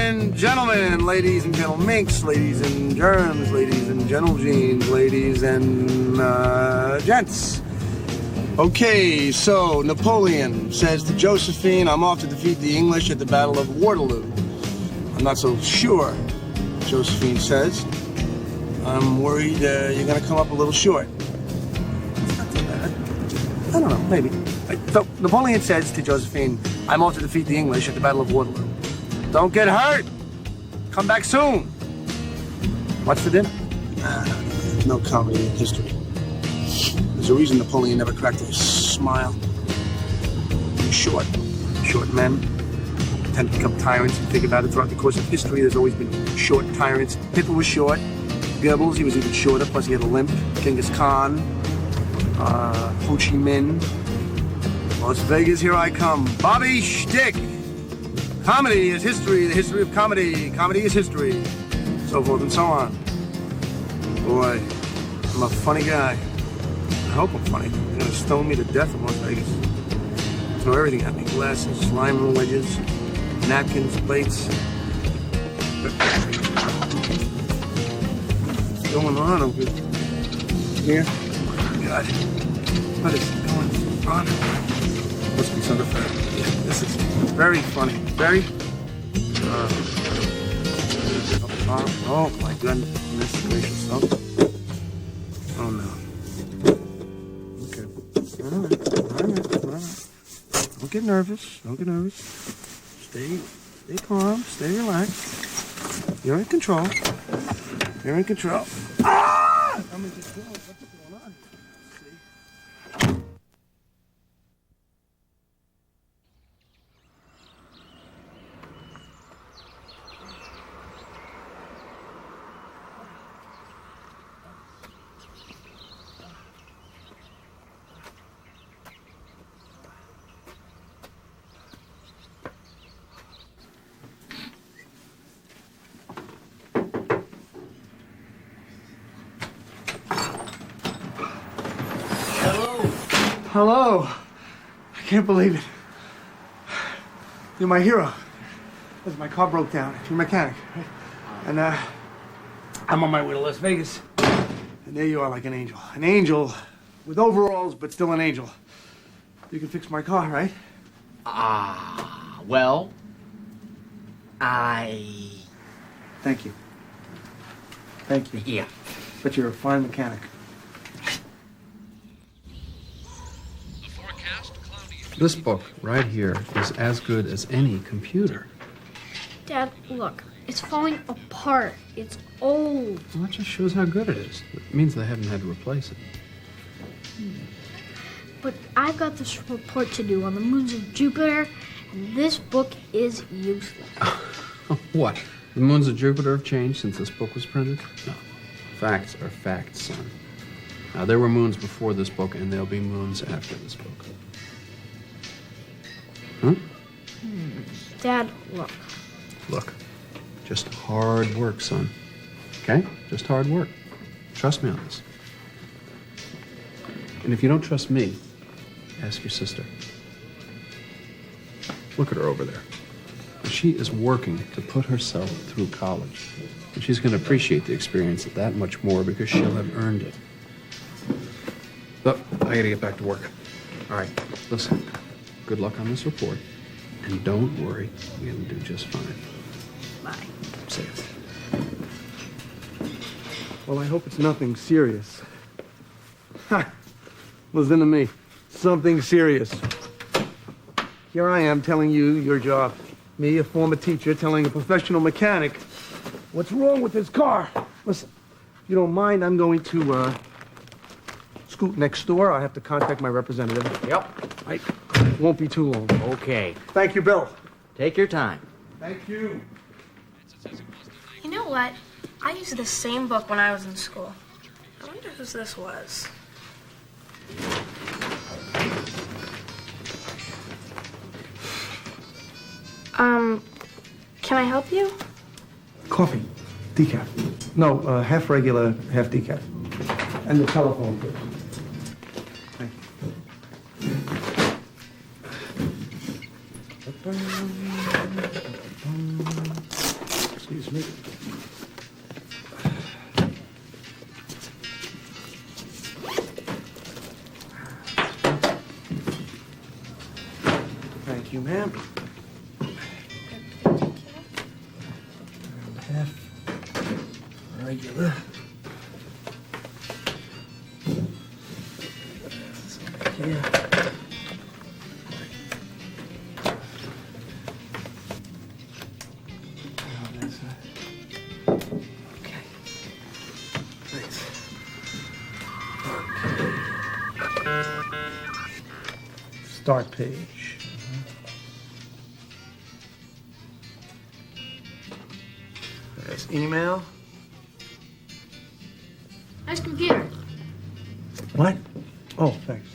and gentlemen, ladies and gentle minks, ladies and germs, ladies and gentle jeans, ladies and gents. Okay, so Napoleon says to Josephine, I'm off to defeat the English at the Battle of Waterloo. I'm not so sure, Josephine says. I'm worried you're going to come up a little short. It's not too bad. I don't know, maybe. So Napoleon says to Josephine, I'm off to defeat the English at the Battle of Waterloo. Don't get hurt. Come back soon. What's for dinner? No comedy in history. There's a reason Napoleon never cracked a smile. He's short. Short men tend to become tyrants. If you think about it, throughout the course of history, there's always been short tyrants. Hitler was short. Goebbels, he was even shorter, plus he had a limp. Genghis Khan. Ho Chi Minh. Las Vegas, here I come. Bobby Shtick. Comedy is history, the history of comedy. Comedy is history. So forth and so on. Boy, I'm a funny guy. I hope I'm funny. They're gonna stone me to death in Las Vegas. Throw everything at me. Glasses, lime wedges, napkins, plates. What's going on over here? Oh my God. What is going on? Must be some effect. This is very funny. Very. Oh my goodness gracious. Oh no. Okay. All right. Don't get nervous. Stay calm. Stay relaxed. You're in control. Ah! I'm in control. What's going on? See? Hello. I can't believe it. You're my hero. Because my car broke down. You're a mechanic, right? And I'm on my way to Las Vegas. And there you are, like an angel. An angel with overalls, but still an angel. You can fix my car, right? Well, Thank you. Yeah. But you're a fine mechanic. This book right here is as good as any computer. Dad, look. It's falling apart. It's old. Well, that just shows how good it is. It means they haven't had to replace it. But I've got this report to do on the moons of Jupiter, and this book is useless. What? The moons of Jupiter have changed since this book was printed? No. Facts are facts, son. Now, there were moons before this book, and there'll be moons after this book. Huh? Dad, look. Look, just hard work, son. Okay? Just hard work. Trust me on this. And if you don't trust me, ask your sister. Look at her over there. She is working to put herself through college. And she's going to appreciate the experience that much more because she'll have earned it. Look, I got to get back to work. All right, listen. Good luck on this report. And don't worry, we'll do just fine. Bye. Safe. Well, I hope it's nothing serious. Ha! Listen to me. Something serious. Here I am telling you your job. Me, a former teacher, telling a professional mechanic what's wrong with his car. Listen, if you don't mind, I'm going to scoot next door. I have to contact my representative. Yep. Right? Won't be too long. Okay. Thank you, Bill. Take your time. Thank you. You know what? I used the same book when I was in school. I wonder whose this was. Can I help you? Coffee. Decaf. No, half regular, half decaf. And the telephone, please. Thank you. Thank you, ma'am. Half regular. Here. Okay. Thanks. Start page. That's email. Nice computer. What? Oh, thanks.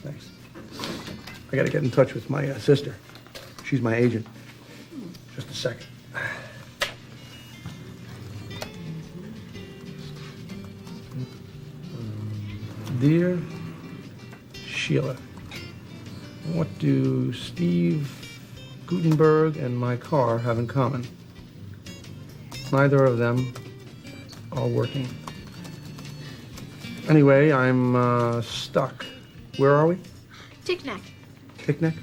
I gotta get in touch with my sister. She's my agent. Just a second. Dear Sheila, what do Steve Gutenberg and my car have in common? Neither of them are working. Anyway, I'm stuck. Where are we? Tic-Tac. Picnic?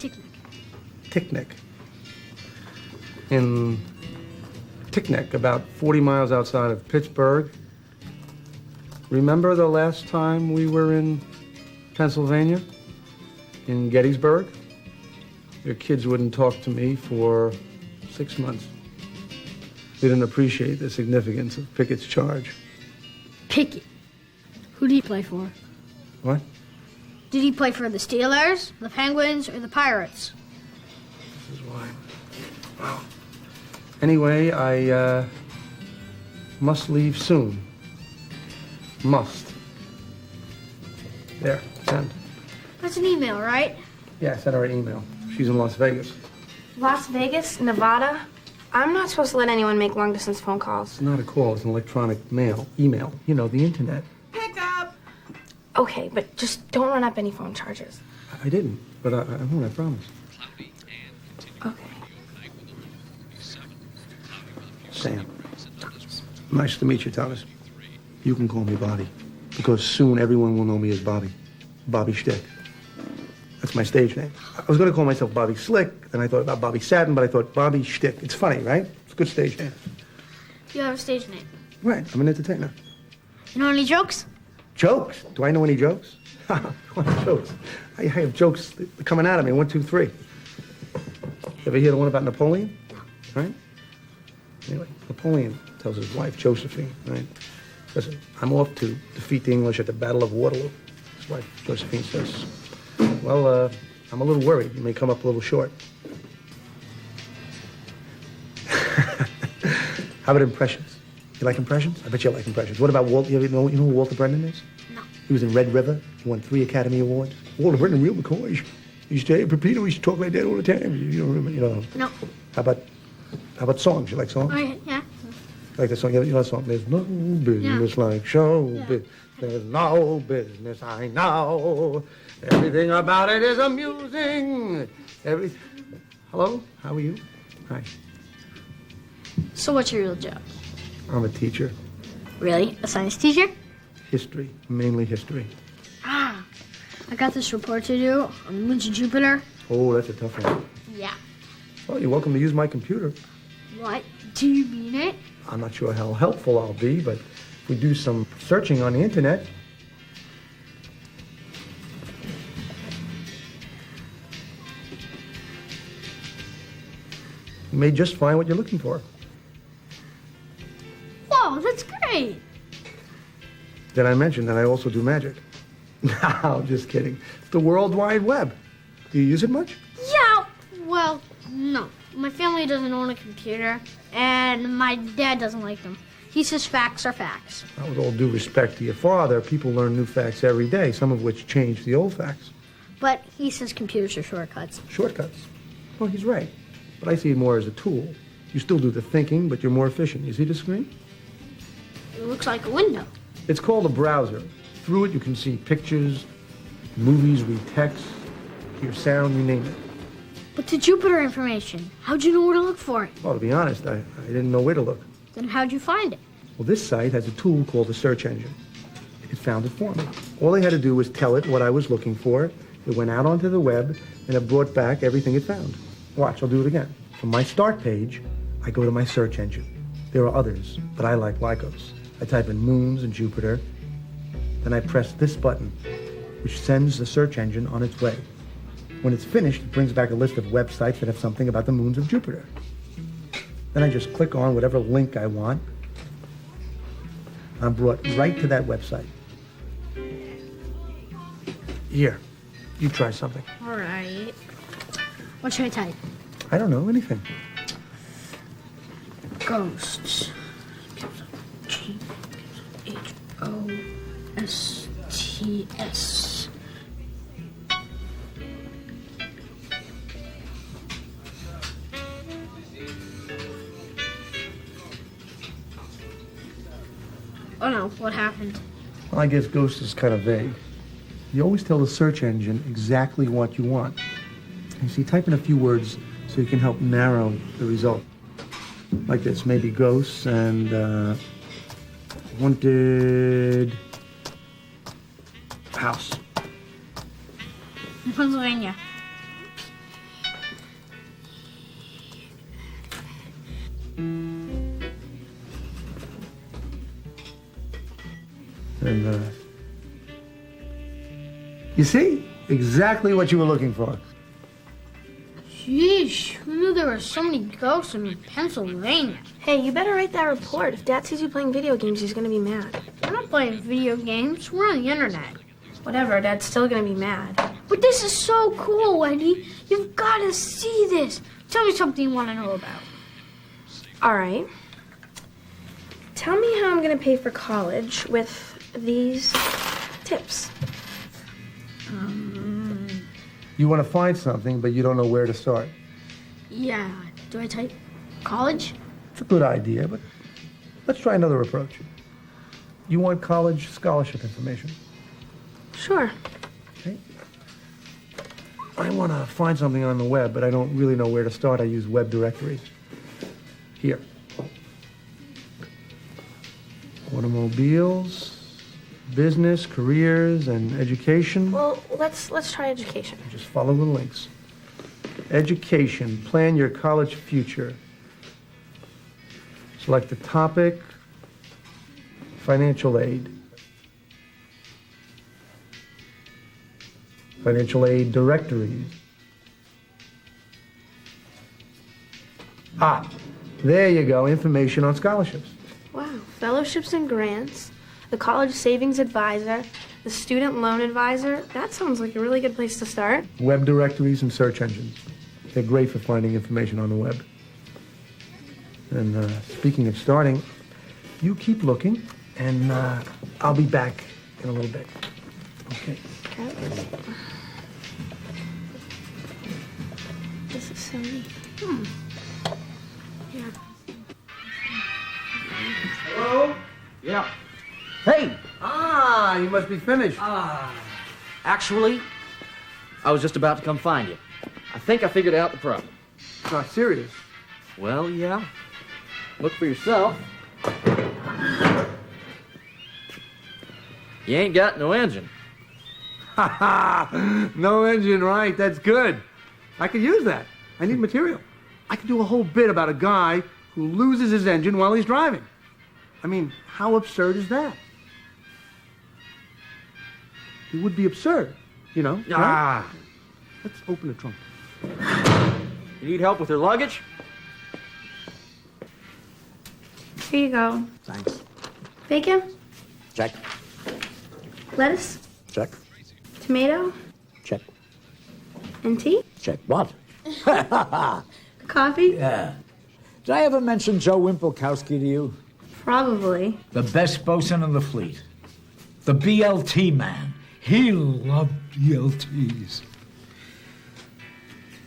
Tic-Tac. Ticknick. In Ticknick, about 40 miles outside of Pittsburgh. Remember the last time we were in Pennsylvania? In Gettysburg? Your kids wouldn't talk to me for 6 months. They didn't appreciate the significance of Pickett's charge. Pickett. Who did he play for? What? Did he play for the Steelers, the Penguins, or the Pirates? This is why. Wow. Anyway, I must leave soon. Must. There, send. That's an email, right? Yeah, I sent her an email. She's in Las Vegas. Las Vegas, Nevada? I'm not supposed to let anyone make long-distance phone calls. It's not a call, it's an electronic mail. Email. You know, the internet. Pick up! Okay, but just don't run up any phone charges. I didn't, but I won't, I promise. Okay. Sam. Nice to meet you, Thomas. You can call me Bobby, because soon everyone will know me as Bobby. Bobby Shtick. That's my stage name. I was going to call myself Bobby Slick, then I thought about Bobby Satin, but I thought Bobby Shtick. It's funny, right? It's a good stage name. You have a stage name. Right, I'm an entertainer. You know any jokes? Jokes? Do I know any jokes? What jokes? I have jokes coming out of me. 1, 2, 3. Ever hear the one about Napoleon? Right? Anyway, Napoleon tells his wife, Josephine, right? Listen, I'm off to defeat the English at the Battle of Waterloo. His wife, Josephine, says, well, I'm a little worried. You may come up a little short. How about impressions? You like impressions? I bet you like impressions. What about Walt? You know who Walter Brennan is? No. He was in Red River. He won 3 Academy Awards. Walter Brennan, real McCoy. He used to, hey, Pepito, we used to talk like that all the time. You don't remember? You know. No. How about songs? You like songs? Oh, yeah. Like the song, you know the song, there's no business like show business. There's no business I know. Everything about it is amusing. Hello? How are you? Hi. So what's your real job? I'm a teacher. Really? A science teacher? History, mainly history. Ah, I got this report to do on the moons of Jupiter. Oh, that's a tough one. Yeah. Well, you're welcome to use my computer. What? Do you mean it? I'm not sure how helpful I'll be, but if we do some searching on the internet. You may just find what you're looking for. Whoa, that's great. Did I mention that I also do magic? No, just kidding. It's the World Wide Web. Do you use it much? Yeah, well, no. My family doesn't own a computer, and my dad doesn't like them. He says facts are facts. Now, with all due respect to your father, people learn new facts every day, some of which change the old facts. But he says computers are shortcuts. Shortcuts. Well, he's right. But I see it more as a tool. You still do the thinking, but you're more efficient. You see the screen? It looks like a window. It's called a browser. Through it, you can see pictures, movies, read text, hear sound, you name it. But the Jupiter information, how'd you know where to look for it? Well, to be honest, I didn't know where to look. Then how'd you find it? Well, this site has a tool called the search engine. It found it for me. All I had to do was tell it what I was looking for. It went out onto the web, and it brought back everything it found. Watch, I'll do it again. From my start page, I go to my search engine. There are others, but I like Lycos. I type in moons and Jupiter. Then I press this button, which sends the search engine on its way. When it's finished, it brings back a list of websites that have something about the moons of Jupiter. Then I just click on whatever link I want. I'm brought right to that website. Here, you try something. All right. What should I type? I don't know, anything. Ghosts. Ghosts. Oh no, what happened? Well, I guess ghost is kind of vague. You always tell the search engine exactly what you want. You see, type in a few words so you can help narrow the result. Like this, maybe ghosts and haunted house. In Pennsylvania. And you see? Exactly what you were looking for. Sheesh, who knew there were so many ghosts in Pennsylvania? Hey, you better write that report. If Dad sees you playing video games, he's gonna be mad. We're not playing video games, we're on the internet. Whatever, Dad's still gonna be mad. But this is so cool, Eddie. You've got to see this. Tell me something you want to know about. All right. Tell me how I'm gonna pay for college with these tips. You want to find something, but you don't know where to start. Yeah, do I type college? It's a good idea, but let's try another approach. You want college scholarship information. Sure. Okay. I want to find something on the web, but I don't really know where to start. I use web directories. Here. Automobiles, business, careers, and education. Well, let's try education. Just follow the links. Education, plan your college future. Select the topic, financial aid. Financial aid directories. There you go, information on scholarships. Wow. Fellowships and grants, the college savings advisor, the student loan advisor. That sounds like a really good place to start. Web directories and search engines. They're great for finding information on the web. And speaking of starting, you keep looking, and I'll be back in a little bit. Okay. This is so neat. Yeah. Hello? Yeah. Hey! You must be finished. Actually, I was just about to come find you. I think I figured out the problem. Not serious. Well, yeah. Look for yourself. You ain't got no engine. No engine, right? That's good. I could use that. I need material. I could do a whole bit about a guy who loses his engine while he's driving. I mean, how absurd is that? It would be absurd, you know? Right? Let's open the trunk. You need help with your luggage? Here you go. Thanks. Bacon, Check. lettuce, Check. tomato, Check. and tea. Check. What? Coffee? Yeah. Did I ever mention Joe Wimpelkowski to you? Probably. The best bosun in the fleet. The BLT man. He loved BLTs.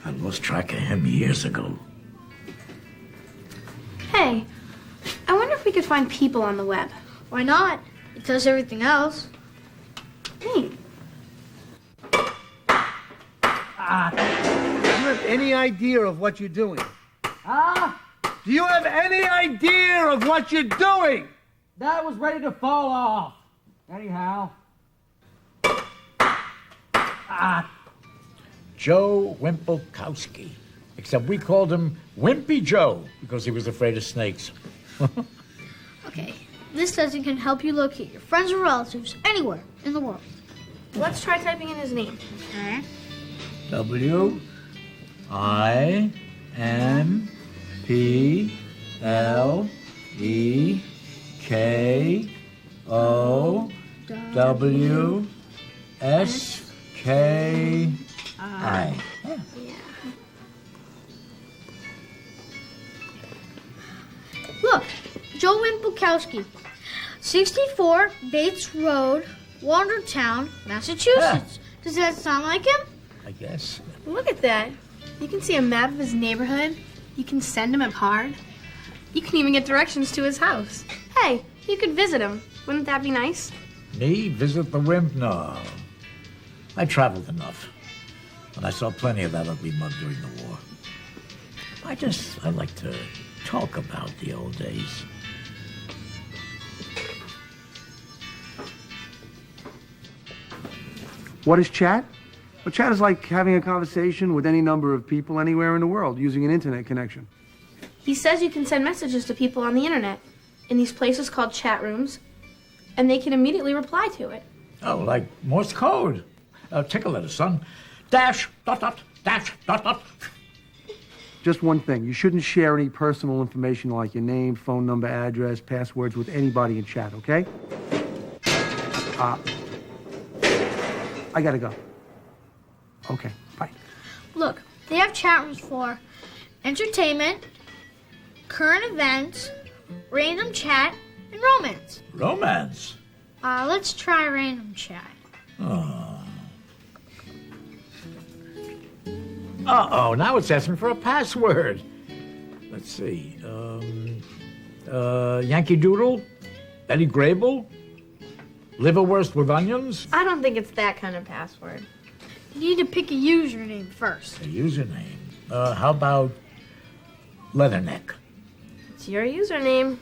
I lost track of him years ago. Hey, I wonder if we could find people on the web. Why not? It does everything else. Neat. Do you have any idea of what you're doing? Do you have any idea of what you're doing? That was ready to fall off. Anyhow. Joe Wimpelkowski. Except we called him Wimpy Joe because he was afraid of snakes. Okay, this says it can help you locate your friends or relatives anywhere in the world. Let's try typing in his name. Okay. WIMPLEWSKI. Look, Joe Wimpelkowski, 64 Bates Road, Wandertown, Massachusetts. Does that sound like him? I guess. Look at that. You can see a map of his neighborhood. You can send him a card. You can even get directions to his house. Hey, you could visit him. Wouldn't that be nice? Me visit the wimp? No. I traveled enough. And I saw plenty of that ugly mug during the war. I like to talk about the old days. What is chat? Well, chat is like having a conversation with any number of people anywhere in the world using an internet connection. He says you can send messages to people on the internet in these places called chat rooms, and they can immediately reply to it. Oh, like Morse code. Take a letter, son. Dash, dot, dot, dash, dot, dot. Just one thing, you shouldn't share any personal information like your name, phone number, address, passwords with anybody in chat, okay? I gotta go. Okay, bye. Look, they have chat rooms for entertainment, current events, random chat, and romance. Romance? Let's try random chat. Uh-oh, now it's asking for a password. Let's see. Yankee Doodle? Betty Grable? Liverwurst with onions? I don't think it's that kind of password. You need to pick a username first. A username. How about Leatherneck? It's your username.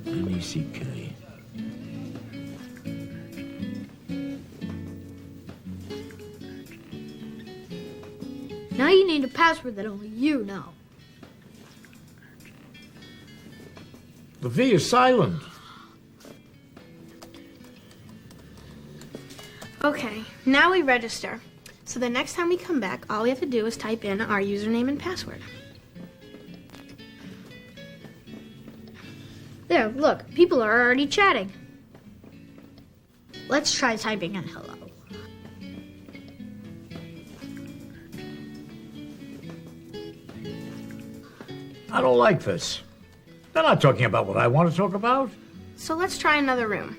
N-E-C-K. Now you need a password that only you know. The V is silent. Okay, now we register. So the next time we come back, all we have to do is type in our username and password. There, look, people are already chatting. Let's try typing in hello. I don't like this. They're not talking about what I want to talk about. So let's try another room.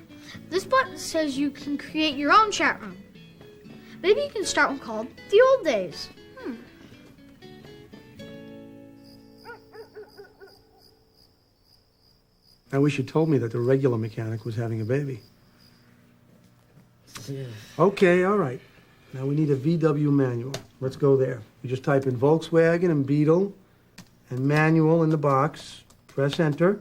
This button says you can create your own chat room. Maybe you can start one called The Old Days. I wish you told me that the regular mechanic was having a baby. Okay, all right. Now we need a VW manual. Let's go there. We just type in Volkswagen and Beetle and manual in the box. Press enter.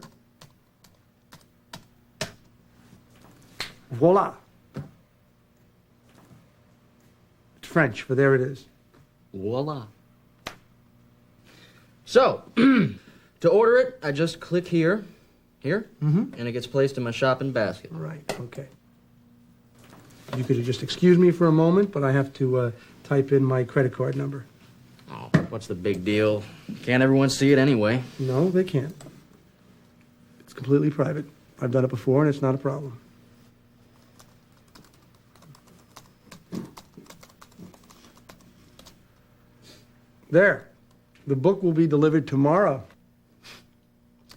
Voila. It's French, but there it is. Voila. So, to order it, I just click here, and it gets placed in my shopping basket. Right, okay. You could just excuse me for a moment, but I have to type in my credit card number. Oh, what's the big deal? Can't everyone see it anyway? No, they can't. It's completely private. I've done it before, and it's not a problem. There. The book will be delivered tomorrow.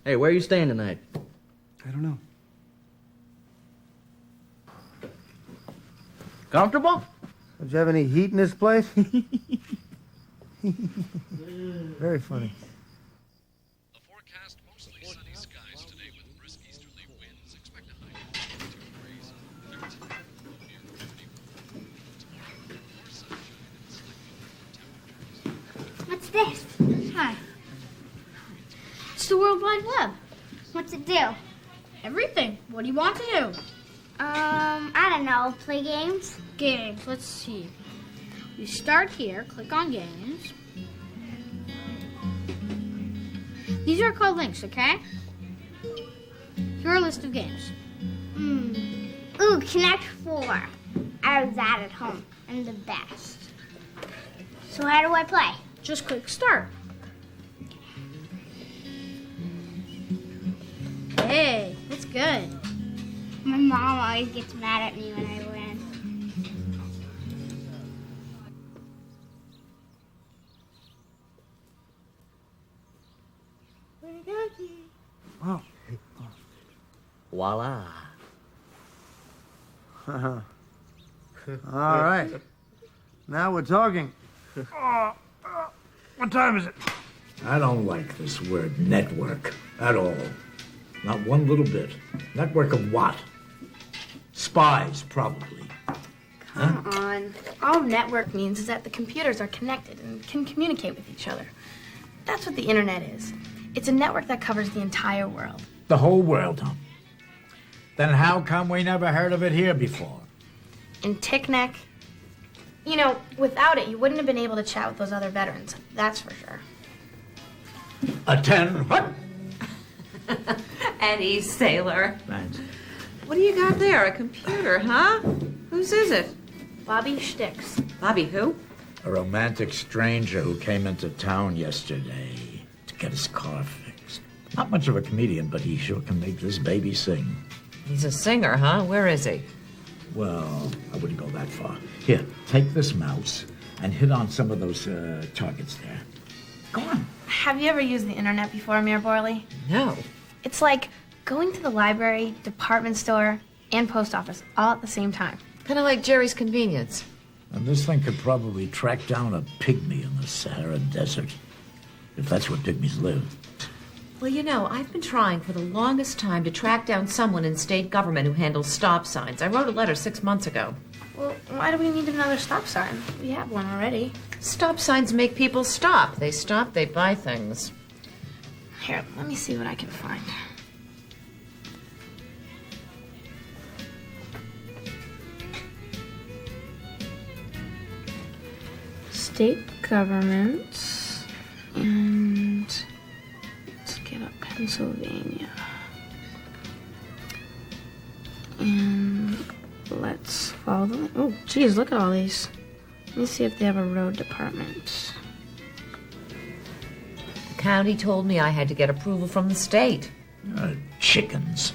Hey, where are you staying tonight? I don't know. Comfortable? Don't you have any heat in this place? Very funny. The forecast mostly sunny skies today with brisk easterly winds. Expect a high of 22 degrees, 13 near 51. Tomorrow, more sunshine and slightly temperatures. What's this? Hi. It's the World Wide Web. What's it do? Everything. What do you want to do? I don't know. Play games? Games. Let's see. You start here. Click on games. These are called links, okay? Here are a list of games. Ooh, Connect 4. I have that at home. I'm the best. So how do I play? Just click start. Hey, that's good. My mom always gets mad at me when I win. Oh. Voila. All right. Now we're talking. What time is it? I don't like this word network at all. Not one little bit. Network of what? Spies, probably. Come on. All network means is that the computers are connected and can communicate with each other. That's what the internet is. It's a network that covers the entire world. The whole world, huh? Then how come we never heard of it here before? In TICNEC, you know, without it, you wouldn't have been able to chat with those other veterans. That's for sure. Attend what? At East Sailor. Thanks. What do you got there? A computer, huh? Whose is it? Bobby Sticks. Bobby who? A romantic stranger who came into town yesterday to get his car fixed. Not much of a comedian, but he sure can make this baby sing. He's a singer, huh? Where is he? Well, I wouldn't go that far. Here, take this mouse and hit on some of those targets there. Go on. Have you ever used the internet before, Mayor Borley? No. It's like going to the library, department store, and post office all at the same time. Kind of like Jerry's Convenience. And this thing could probably track down a pygmy in the Sahara Desert. If that's where pygmies live. Well, you know, I've been trying for the longest time to track down someone in state government who handles stop signs. I wrote a letter 6 months ago. Well, why do we need another stop sign? We have one already. Stop signs make people stop. They stop, they buy things. Here, let me see what I can find. State governments, and let's get up Pennsylvania. And let's follow the, oh, geez, look at all these. Let me see if they have a road department. The county told me I had to get approval from the state. Chickens.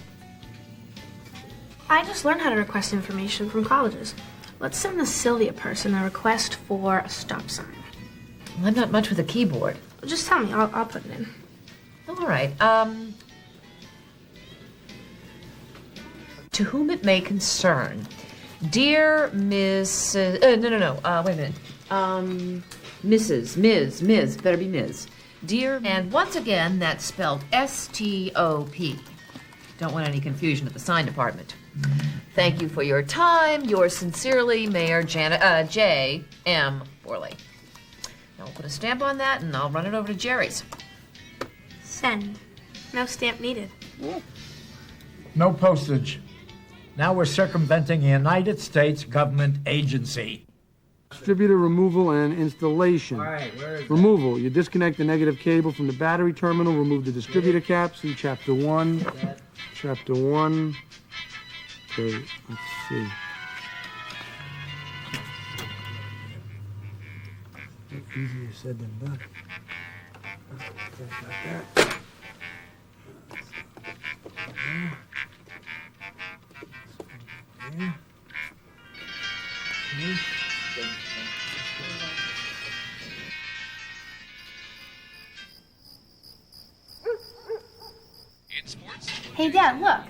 I just learned how to request information from colleges. Let's send the Sylvia person a request for a stop sign. Well, I'm not much with a keyboard. Just tell me, I'll put it in. All right. To whom it may concern, dear Miss. Wait a minute. Ms. Better be Ms. Dear, and once again, that's spelled S-T-O-P. Don't want any confusion at the sign department. Thank you for your time. Yours sincerely, Mayor J. M. Borley. Now I'll put a stamp on that, and I'll run it over to Jerry's. Send. No stamp needed. No postage. Now we're circumventing a United States government agency. Distributor removal and installation. All right, where is that? Removal. You disconnect the negative cable from the battery terminal, remove the distributor cap. See Chapter 1. Chapter 1. Okay, let's see. Easier said than done. Just like that. In sports, Hey, Dad, look.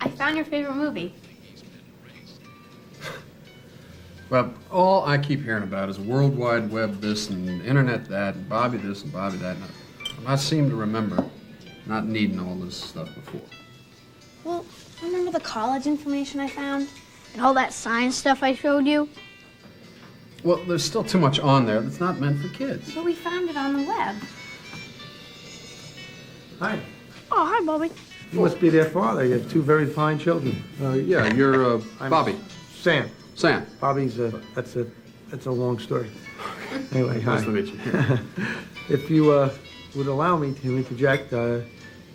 I found your favorite movie. Well, all I keep hearing about is World Wide Web this and Internet that and Bobby this and Bobby that. And I seem to remember not needing all this stuff before. Well, remember the college information I found? And all that science stuff I showed you? Well, there's still too much on there that's not meant for kids. But we found it on the web. Hi. Oh, hi, Bobby. You must be their father. You have two very fine children. Yeah, you're I'm Bobby. Sam. Sam. Bobby's that's a long story. Anyway, hi. Nice to meet you. If you would allow me to interject,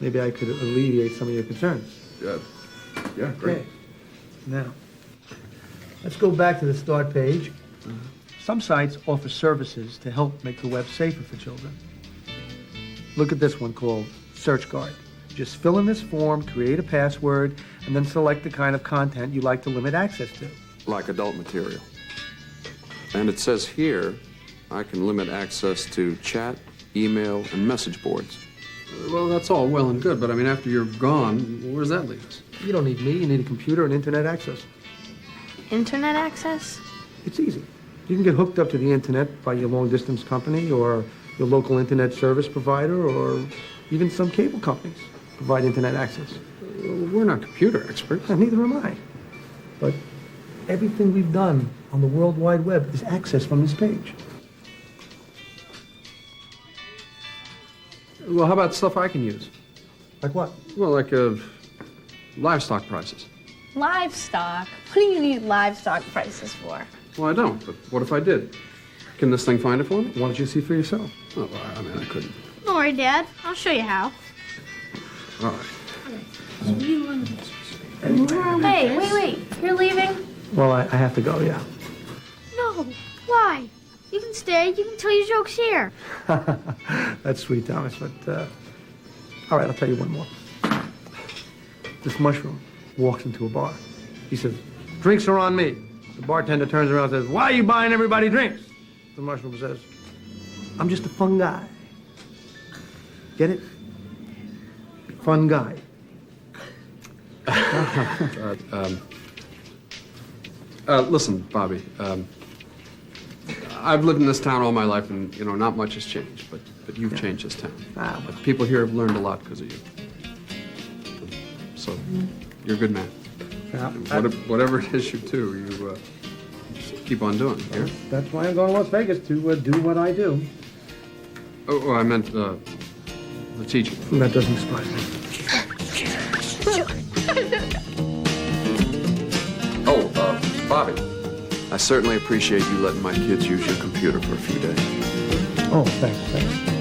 maybe I could alleviate some of your concerns. Yeah, great. Okay. Now, let's go back to the start page. Some sites offer services to help make the web safer for children. Look at this one called SearchGuard. Just fill in this form, create a password, and then select the kind of content you'd like to limit access to. Like adult material. And it says here, I can limit access to chat, email, and message boards. Well, that's all well and good, but I mean, after you're gone, where does that leave us? You don't need me, you need a computer and internet access. Internet access? It's easy. You can get hooked up to the internet by your long-distance company or your local internet service provider or even some cable companies provide internet access. We're not computer experts. Neither am I. But everything we've done on the World Wide Web is accessed from this page. Well, how about stuff I can use? Like what? Well, like livestock prices. Livestock? What do you need livestock prices for? Well, I don't, but what if I did? Can this thing find it for me? Why don't you see for yourself? Oh, well, I mean, I couldn't. Don't worry, Dad. I'll show you how. All right. Hey, wait. You're leaving? Well, I have to go, yeah. No. Why? You can stay. You can tell your jokes here. That's sweet, Thomas, but, all right, I'll tell you one more. This mushroom walks into a bar. He says, "Drinks are on me." The bartender turns around and says, "Why are you buying everybody drinks?" The mushroom says, "I'm just a fun guy." Get it? Fun guy. Listen, Bobby, I've lived in this town all my life, and, you know, not much has changed, but you've changed this town. But people here have learned a lot because of you. So, you're a good man. Whatever it is you do, you just keep on doing. Here. That's why I'm going to Las Vegas, to do what I do. Oh, I meant the teaching. That doesn't surprise me. Oh, Bobby, I certainly appreciate you letting my kids use your computer for a few days. Oh, thanks.